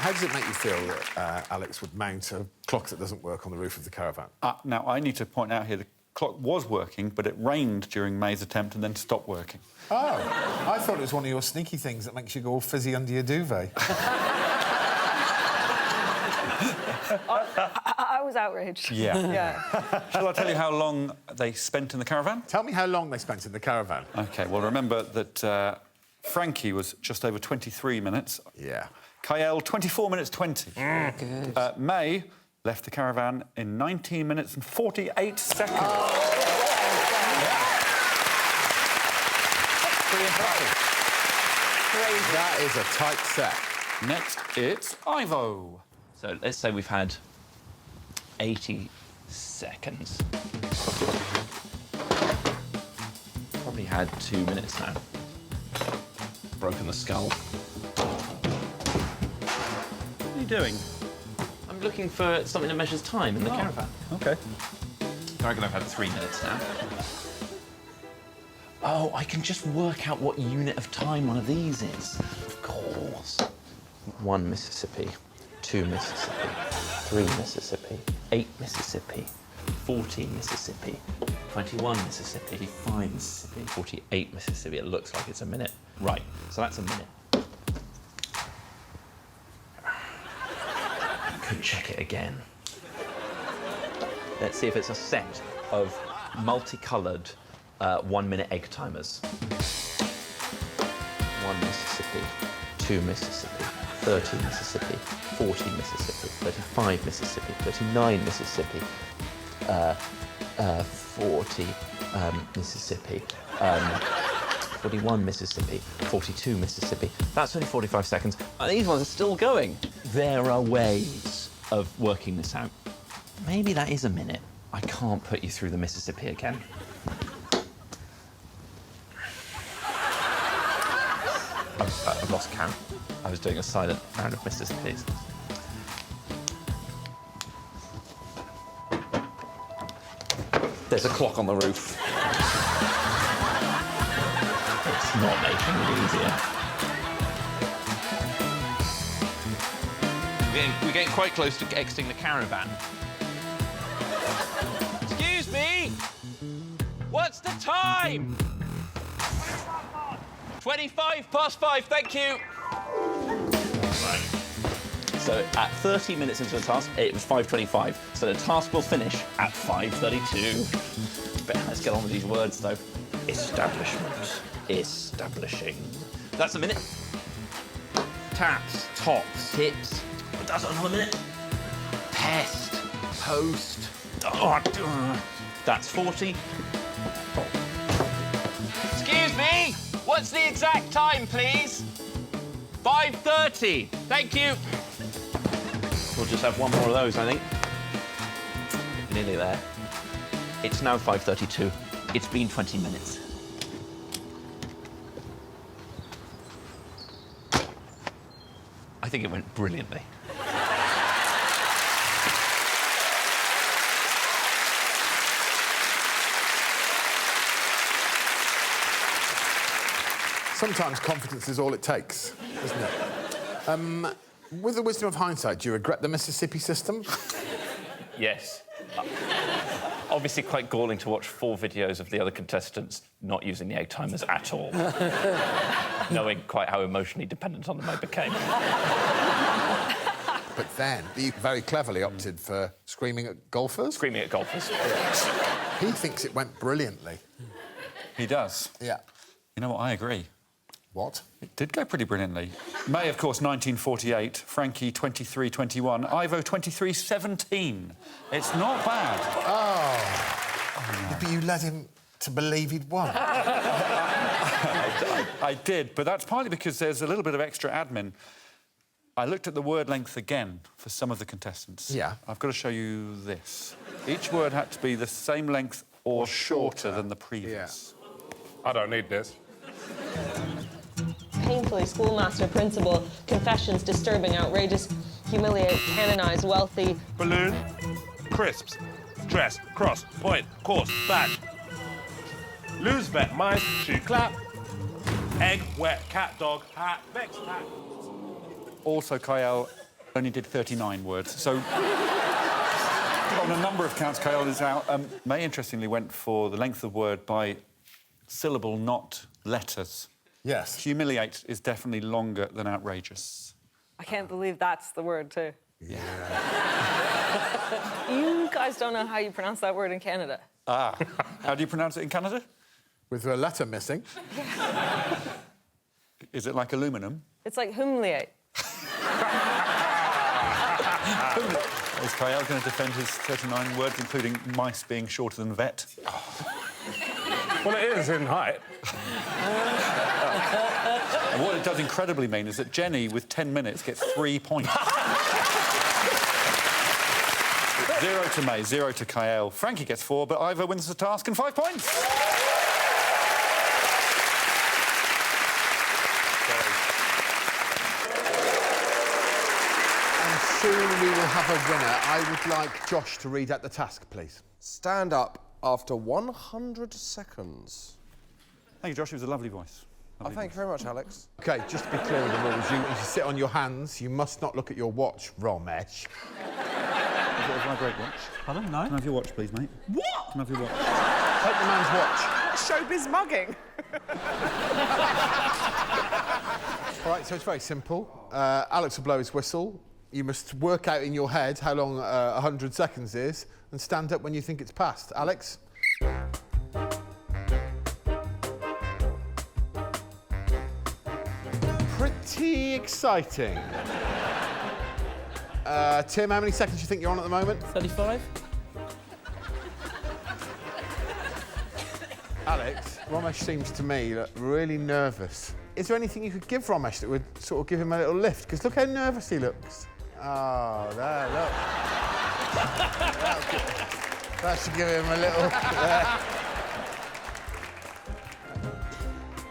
How does it make you feel that Alex would mount a clock that doesn't work on the roof of the caravan?
Now, I need to point out here the clock was working, but it rained during May's attempt and then stopped working.
Oh, I thought it was one of your sneaky things that makes you go all fizzy under your duvet.
I was outraged.
Yeah.
Yeah.
Shall I tell you how long they spent in the caravan?
Tell me how long they spent in the caravan.
OK, well, remember that Frankie was just over 23 minutes.
Yeah.
Kyle, 24 minutes 20.
Good.
May left the caravan in 19 minutes and 48 seconds. Pretty impressive.
Crazy.
That is a tight set.
Next, it's Ivo.
So let's say we've had 80 seconds. Probably had 2 minutes now. Broken the skull.
What are you doing?
I'm looking for something that measures time in the caravan.
OK.
I reckon I've had 3 minutes now. Oh, I can just work out what unit of time one of these is. Of course. 1 Mississippi, 2 Mississippi, 3 Mississippi, 8 Mississippi, 14 Mississippi, 21 Mississippi, 55 Mississippi, 48 Mississippi. It looks like it's a minute. Right, so that's a minute. Could check it again. Let's see if it's a set of multicoloured 1 minute egg timers. 1 Mississippi, 2 Mississippi, 30 Mississippi, 40 Mississippi, 35 Mississippi, 39 Mississippi, 40 Mississippi, 41 Mississippi, 42 Mississippi. That's only 45 seconds. These ones are still going. There are ways of working this out. Maybe that is a minute. I can't put you through the Mississippi again. I've lost count. I was doing a silent round of Mississippis. There's a clock on the roof. It's not making it easier. We're getting quite close to exiting the caravan. Excuse me! What's the time? 25 past 5, thank you. Right. So at 30 minutes into the task, it was 5:25. So the task will finish at 5:32. But let's get on with these words, though. Establishment. Establishing. That's a minute. Taps. Tops. Tips. That's another minute. Pest. Post. That's 40. Excuse me! What's the exact time, please? 5:30. Thank you. We'll just have one more of those, I think. Nearly there. It's now 5:32. It's been 20 minutes. I think it went brilliantly.
Sometimes confidence is all it takes, isn't it? With the wisdom of hindsight, do you regret the Mississippi system?
Yes. Obviously quite galling to watch 4 videos of the other contestants not using the egg timers at all. Knowing quite how emotionally dependent on them I became.
But then, you very cleverly opted for screaming at golfers?
Screaming at golfers.
He thinks it went brilliantly.
He does.
Yeah.
You know what? I agree.
What?
It did go pretty brilliantly. May, of course, 1948. Frankie, 23-21. Ivo, 23-17. It's not bad.
Oh. No. But you led him to believe he'd won.
I did, but that's partly because there's a little bit of extra admin. I looked at the word length again for some of the contestants.
Yeah.
I've got to show you this. Each word had to be the same length or shorter than the previous.
Yeah. I don't need this.
Painfully, schoolmaster, principal, confessions, disturbing, outrageous, humiliate, canonize, wealthy.
Balloon, crisps, dress, cross, point, course, badge. Lose, bet, mice, shoe, clap. Egg, wet, cat, dog, hat, vex, hat.
Also, Kyle only did 39 words, so... on a number of counts, Kyle is out. May, interestingly, went for the length of word by syllable, not letters.
Yes.
Humiliate is definitely longer than outrageous.
I can't believe that's the word, too.
Yeah.
You guys don't know how you pronounce that word in Canada.
Ah. How do you pronounce it in Canada?
With a letter missing.
Is it like aluminum?
It's like humiliate.
Is Kyle going to defend his 39 words, including mice being shorter than vet?
Well, it is in height.
And what it does incredibly mean is that Jenny, with 10 minutes, gets 3 points. 0 to May, 0 to Kyle. Frankie gets 4, but Ivo wins the task and 5 points.
And soon we will have a winner. I would like Josh to read out the task, please.
Stand up after 100 seconds.
Thank you, Josh. It was a lovely voice.
Thank you very much, Alex.
OK, just to be clear with the rules, you sit on your hands. You must not look at your watch, Romesh.
Is it a vibrate watch?
Pardon? No.
Can I have your watch, please, mate?
What?
Can I have your watch?
Take the man's watch.
Showbiz mugging.
All right, so it's very simple. Alex will blow his whistle. You must work out in your head how long 100 seconds is and stand up when you think it's passed. Alex? Pretty exciting. Tim, how many seconds do you think you're on at the moment?
35.
Alex, Romesh seems to me really nervous. Is there anything you could give Romesh that would sort of give him a little lift? Because look how nervous he looks. Oh, there, look. That should give him a little...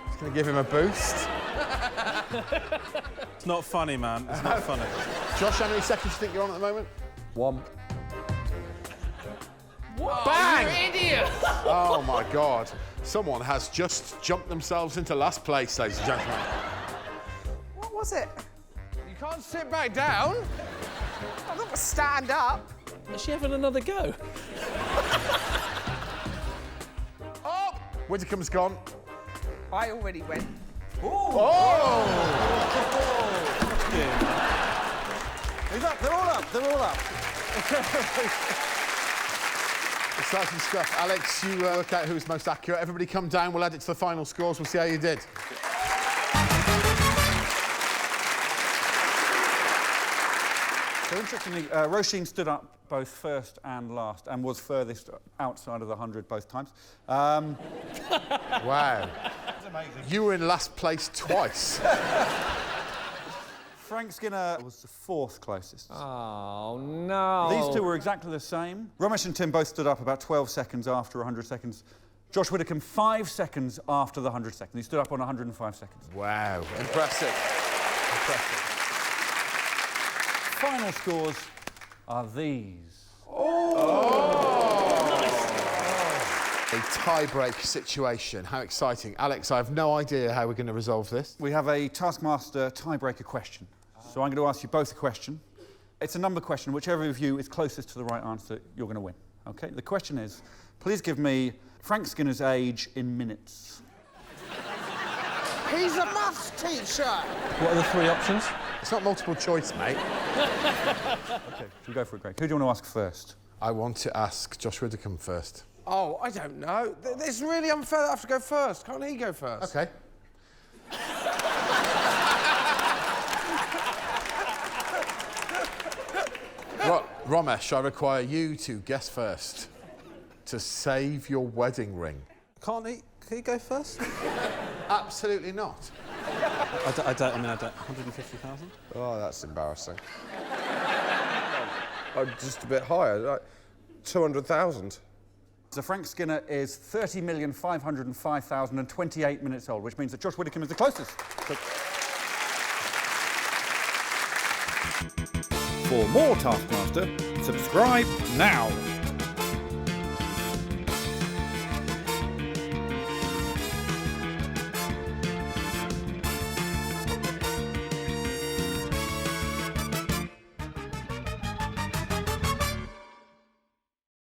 It's going to give him a boost.
It's not funny, man. It's not funny.
Josh, how many seconds do you think you're on at the moment?
1.
What? Bang!
You idiot!
Oh, my God. Someone has just jumped themselves into last place, ladies and gentlemen.
What was it?
You can't sit back down.
I'm not going to stand up.
Is she having another go?
Oh! Widdicombe's gone.
I already went.
Oh!
He's up. They're all up. They're all up.
Exciting stuff. Alex, you work out who's most accurate. Everybody come down. We'll add it to the final scores. We'll see how you did.
So, interestingly, Roisin stood up both first and last and was furthest outside of the 100 both times.
Wow.
That's amazing.
You were in last place twice.
Frank Skinner was the 4th closest.
Oh, no.
These two were exactly the same. Romesh and Tim both stood up about 12 seconds after 100 seconds. Josh Widdicombe, 5 seconds after the 100 seconds. He stood up on 105 seconds.
Wow.
Impressive.
Impressive.
Final scores are these.
A tie-break situation. How exciting. Alex, I have no idea how we're going to resolve this.
We have a Taskmaster tiebreaker question. So I'm going to ask you both a question. It's a number question. Whichever of you is closest to the right answer, you're going to win. OK? The question is, please give me Frank Skinner's age in minutes.
He's a maths teacher.
What are the 3 options?
It's not multiple choice, mate.
OK, should we go for it, Greg? Who do you want to ask first?
I want to ask Josh Widdicombe first.
Oh, I don't know. It's really unfair that I have to go first. Can't he go first?
OK. Romesh, I require you to guess first to save your wedding ring.
Can he go first?
Absolutely not.
I don't. 150,000?
Oh, that's embarrassing. I'm just a bit higher, like 200,000.
So Frank Skinner is 30,505,028 minutes old, which means that Josh Widdicombe is the closest. For more Taskmaster, subscribe now.